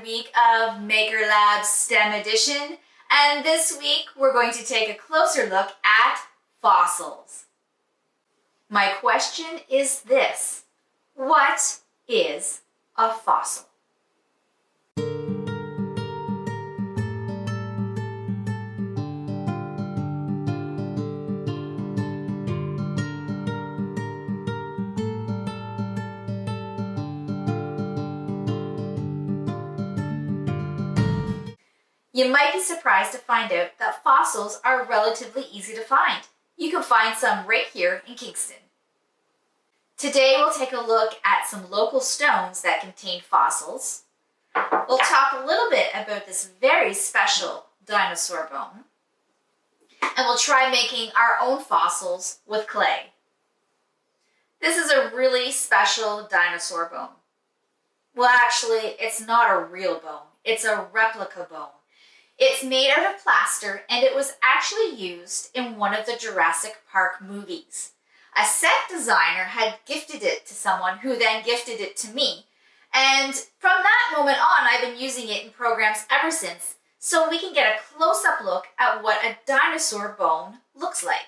another week of Maker Lab's STEM edition, and this week we're going to take a closer look at fossils. My question is this: what is a fossil? You might be surprised to find out that fossils are relatively easy to find. You can find some right here in Kingston. Today we'll take a look at some local stones that contain fossils. We'll talk a little bit about this very special dinosaur bone. And we'll try making our own fossils with clay. This is a really special dinosaur bone. Well, actually, it's not a real bone. It's a replica bone. It's made out of plaster, and it was actually used in one of the Jurassic Park movies. A set designer had gifted it to someone who then gifted it to me. And from that moment on, I've been using it in programs ever since, so we can get a close-up look at what a dinosaur bone looks like.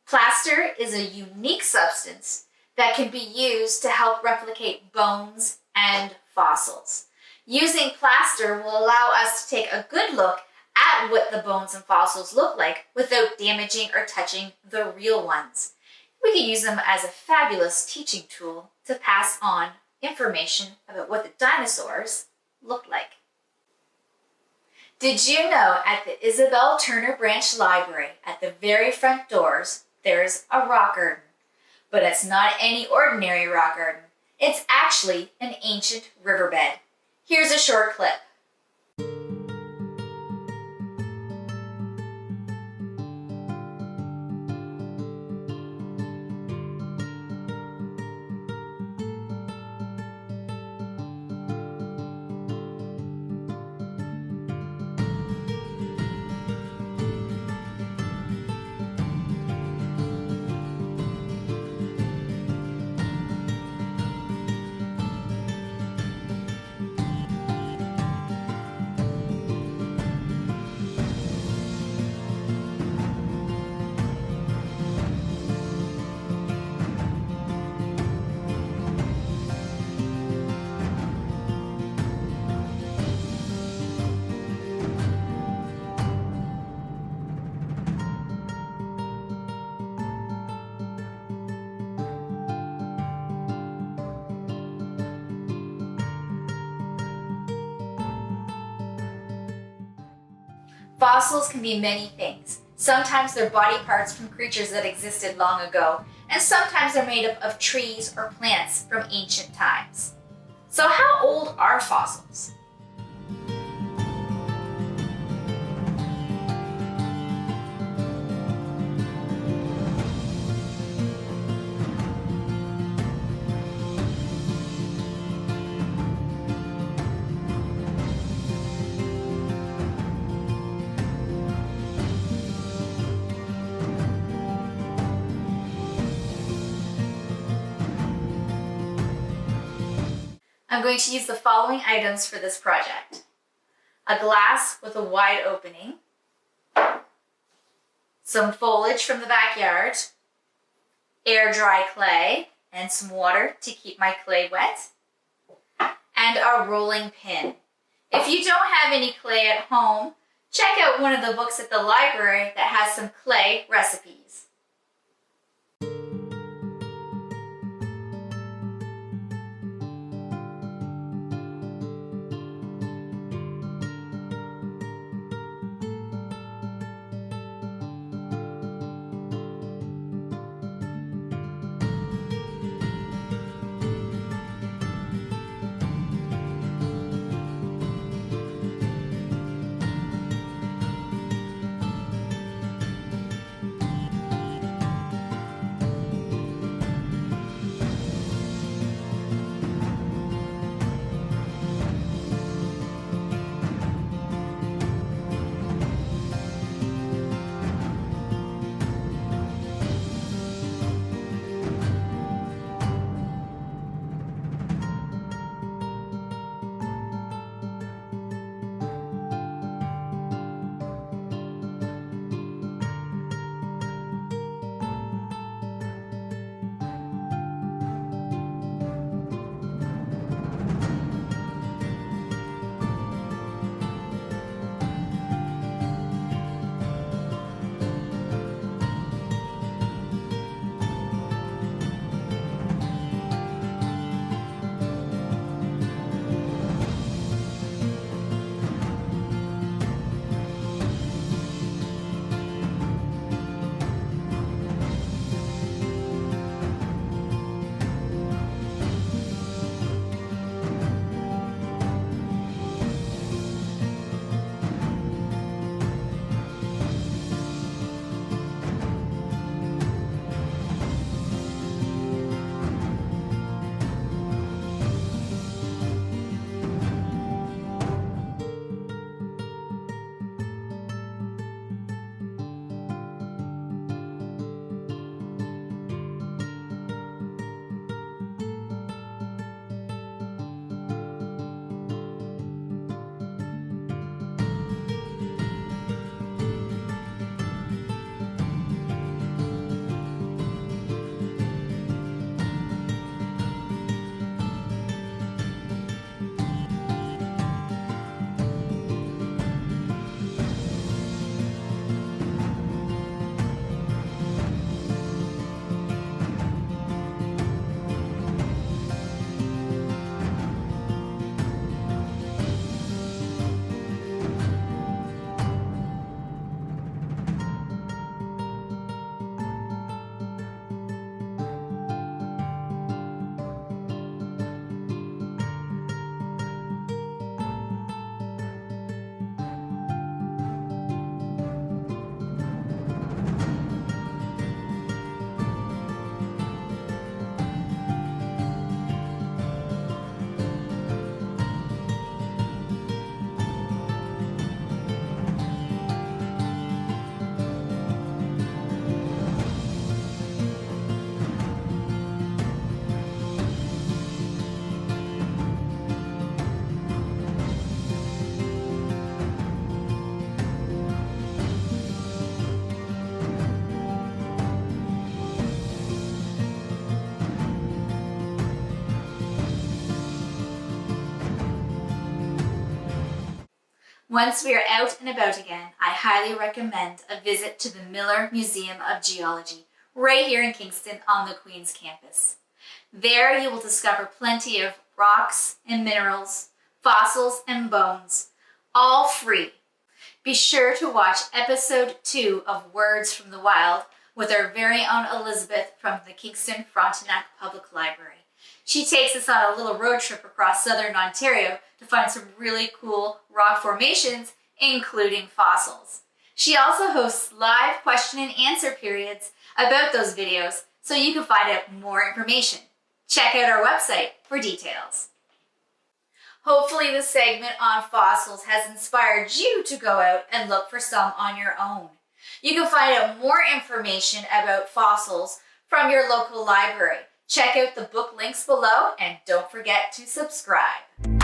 Plaster is a unique substance that can be used to help replicate bones and fossils. Using plaster will allow us to take a good look at what the bones and fossils look like without damaging or touching the real ones. We can use them as a fabulous teaching tool to pass on information about what the dinosaurs looked like. Did you know at the Isabel Turner Branch Library, at the very front doors, there's a rock garden? But it's not any ordinary rock garden. It's actually an ancient riverbed. Here's a short clip. Fossils can be many things. Sometimes they're body parts from creatures that existed long ago, and sometimes they're made up of trees or plants from ancient times. So how old are fossils? I'm going to use the following items for this project: a glass with a wide opening, some foliage from the backyard, air dry clay, and some water to keep my clay wet, and a rolling pin. If you don't have any clay at home, check out one of the books at the library that has some clay recipes. Once we are out and about again, I highly recommend a visit to the Miller Museum of Geology, right here in Kingston on the Queen's campus. There you will discover plenty of rocks and minerals, fossils and bones, all free. Be sure to watch episode 2 of Words from the Wild with our very own Elizabeth from the Kingston Frontenac Public Library. She takes us on a little road trip across southern Ontario to find some really cool rock formations, including fossils. She also hosts live question and answer periods about those videos so you can find out more information. Check out our website for details. Hopefully this segment on fossils has inspired you to go out and look for some on your own. You can find out more information about fossils from your local library. Check out the book links below and don't forget to subscribe.